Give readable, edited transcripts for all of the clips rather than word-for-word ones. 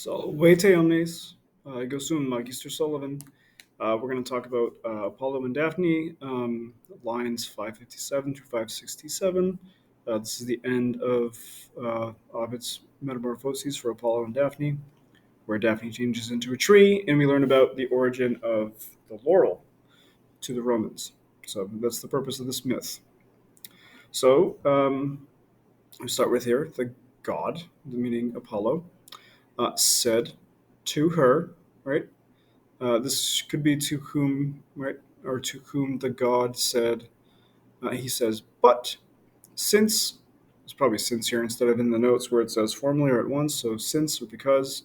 Salvete omnes, ego sum Magister Sullivan. We're going to talk about Apollo and Daphne, lines 557 through 567. This is the end of Ovid's Metamorphoses for Apollo and Daphne, where Daphne changes into a tree, and we learn about the origin of the laurel to the Romans. So that's the purpose of this myth. So we start with here the god, the meaning Apollo, said to her, right? This could be to whom, right, or to whom the god said. He says, but since it's probably since here instead of in the notes where it says formally or at once. So since or because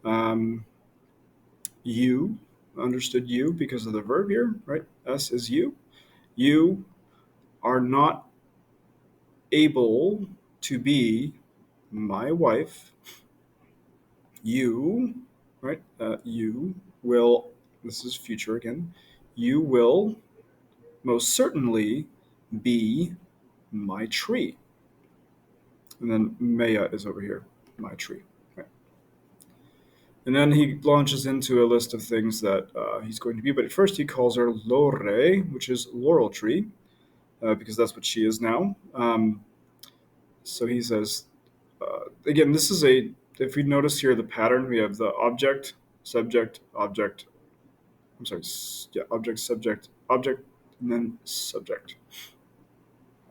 um, you understood you because of the verb here, right? S is you. You are not able to be my wife. You, right? You will. This is future again. You will most certainly be my tree. And then Maya is over here, my tree. Okay. And then he launches into a list of things that he's going to be. But at first he calls her Lore, which is laurel tree, because that's what she is now. So he says, again, this is if we notice here the pattern, we have the object, subject, object. I'm sorry, yeah, object, subject, object, and then subject.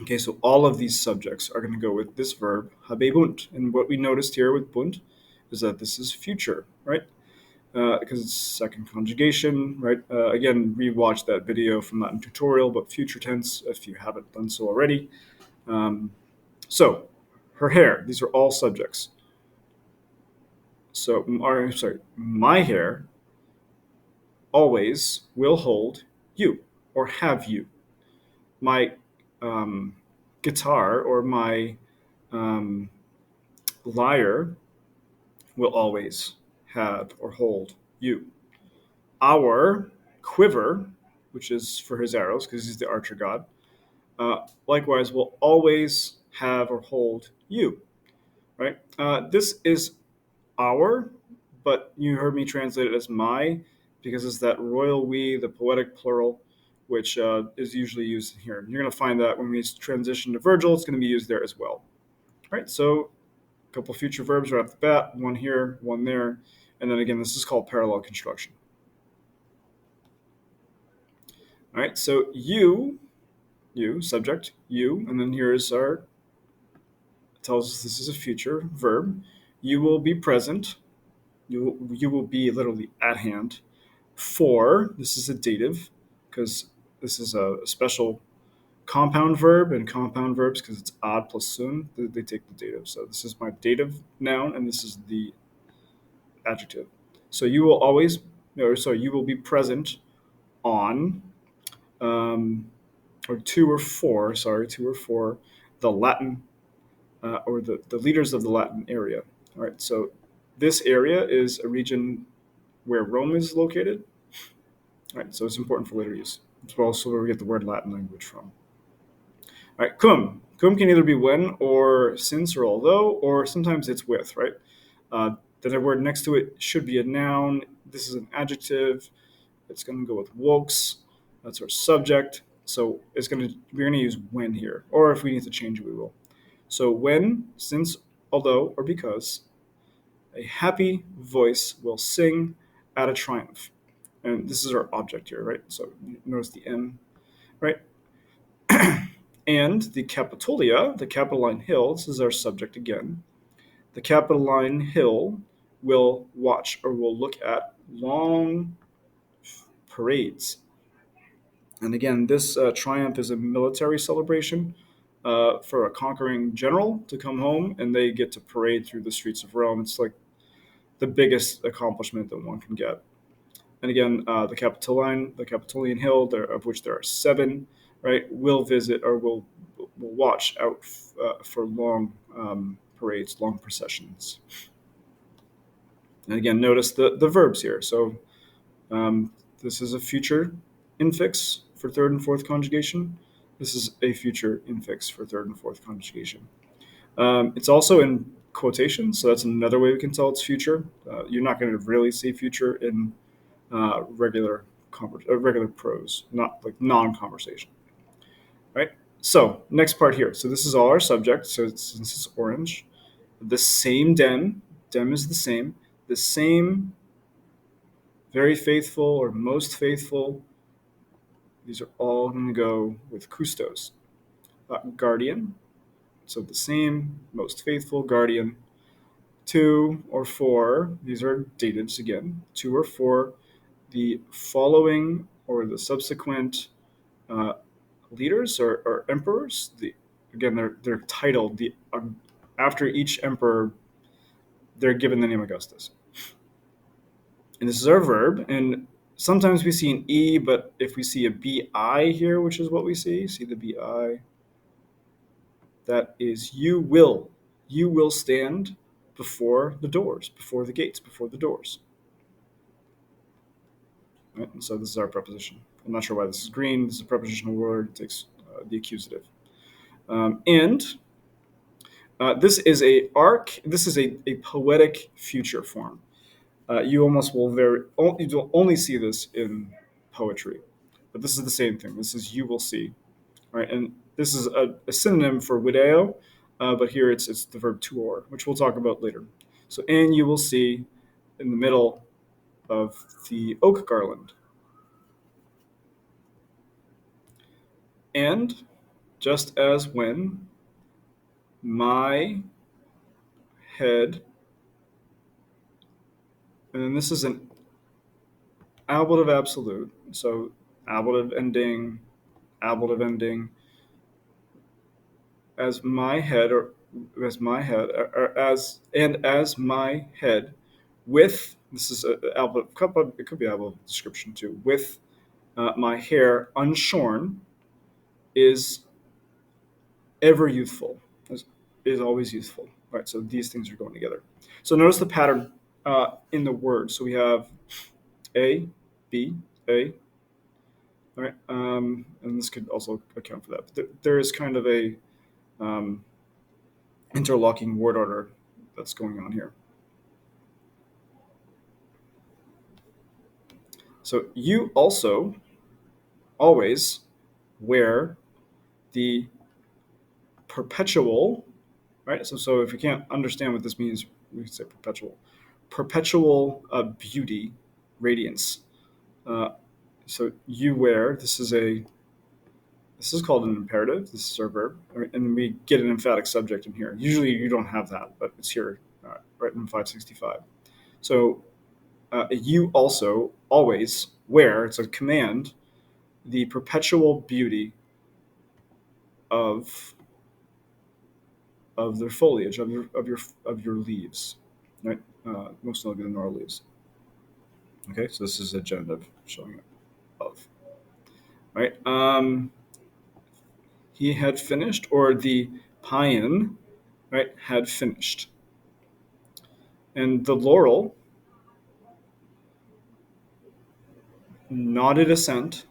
Okay, so all of these subjects are going to go with this verb, habebunt. And what we noticed here with bunt is that this is future, right? Because it's second conjugation, right? Again, rewatch that video from Latin tutorial about future tense if you haven't done so already. So, her hair, these are all subjects. So, my hair always will hold you or have you. My guitar or my um, lyre will always have or hold you. Our quiver, which is for his arrows because he's the archer god, likewise will always have or hold you. Right? This is our, but you heard me translate it as my because it's that royal we, the poetic plural, which is usually used here. You're going to find that when we transition to Virgil, it's going to be used there as well. Right? So a couple future verbs right off the bat, one here, one there, and then again, this is called parallel construction. All right, so you, subject, you, and then here's our, tells us this is a future verb. You will be present. You will be literally at hand. For, this is a dative, because this is a special compound verb, and compound verbs, because it's ad plus sun, they take the dative. So this is my dative noun, and this is the adjective. So you will always, no, sorry, you will be present on, or two or four, the Latin, or the leaders of the Latin area. All right, so this area is a region where Rome is located. All right, so it's important for later use. It's also where we get the word Latin language from. All right, cum. Cum can either be when or since or although, or sometimes it's with, right? The word next to it should be a noun. This is an adjective. It's going to go with wokes. That's our subject. So we're going to use when here, or if we need to change it, we will. So when, since, although, or because, a happy voice will sing at a triumph. And this is our object here, right? So notice the M, right? And the Capitolia, the Capitoline Hill, this is our subject again. The Capitoline Hill will watch or will look at long parades. And again, this triumph is a military celebration for a conquering general to come home, and they get to parade through the streets of Rome. It's like the biggest accomplishment that one can get. And again, the Capitolian Hill, of which there are seven, right, will visit or will watch out for long parades, long processions. And again, notice the verbs here. So this is a future infix for third and fourth conjugation. This is a future infix for third and fourth conjugation. It's also in quotation. So that's another way we can tell it's future. You're not going to really see future in regular prose, not like non-conversation, right? So next part here. So this is all our subject. So since it's orange, the same dem is the same, very faithful or most faithful. These are all going to go with custos. Guardian, so the same, most faithful, guardian. Two or four, these are datives again. Two or four, the following or the subsequent uh, leaders or emperors. Again, they're titled after each emperor, they're given the name Augustus. And this is our verb. And sometimes we see an e, but if we see a bi here, which is what we see the bi, that is you will. You will stand before the doors, before the gates, before the doors. Right? And so this is our preposition. I'm not sure why this is green. This is a prepositional word. It takes the accusative. And this is a arc. This is a poetic future form. You almost will you'll only see this in poetry, but this is the same thing. This is you will see, right? And this is a synonym for video, but here it's the verb to or, which we'll talk about later. So and you will see in the middle of the oak garland, and just as when my head, and then this is an ablative absolute, so ablative ending, as my head, or as my head, with this is a album, it could be album description too, with my hair unshorn, is ever youthful, is always youthful, right? So these things are going together. So notice the pattern in the word. So we have a, b, a, all right, and this could also account for that. But there is kind of a um, interlocking word order that's going on here. So you also always wear the perpetual, right? So if you can't understand what this means, we could say perpetual beauty, radiance. Uh, so you wear. This is called an imperative. This is our verb, and we get an emphatic subject in here. Usually you don't have that, but it's here, right in 565. So you also always wear. It's a command. The perpetual beauty of their foliage, of your leaves, right? Most notably the laurel leaves. Okay, so this is a genitive showing of, right? He had finished, or the paean, right, had finished, and the laurel nodded assent,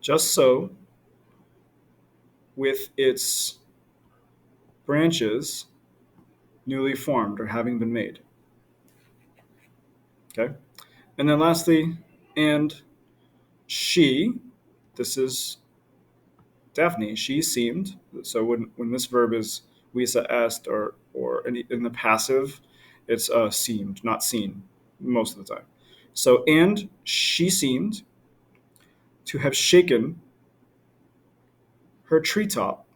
just so, with its branches newly formed or having been made. Okay, and then lastly, and she, this is Daphne, she seemed. So when this verb is visa est, or in the passive, it's seemed, not seen, most of the time. So and she seemed to have shaken her treetop,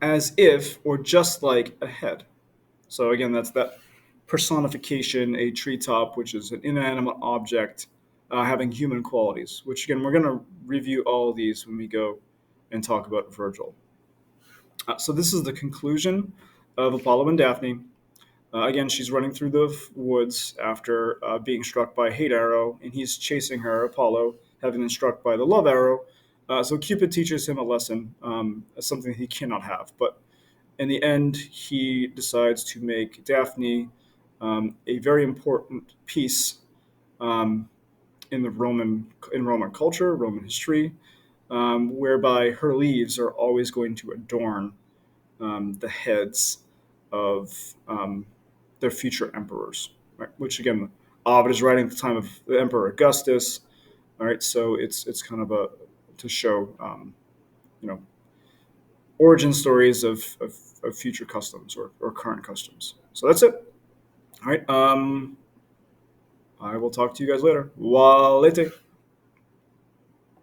as if, or just like a head. So again, that's that personification, a treetop, which is an inanimate object having human qualities. Which again, we're going to review all of these when we go and talk about Virgil. So this is the conclusion of Apollo and Daphne. Again, she's running through the woods after being struck by a hate arrow, and he's chasing her, Apollo, having been struck by the love arrow. So Cupid teaches him a lesson, something he cannot have. But in the end, he decides to make Daphne a very important piece um, in Roman culture, Roman history. whereby her leaves are always going to adorn the heads of their future emperors, right? Which again, Ovid is writing at the time of the Emperor Augustus. All right, so it's kind of a to show you know origin stories of future customs or current customs. So that's it. All right. I will talk to you guys later. Walete.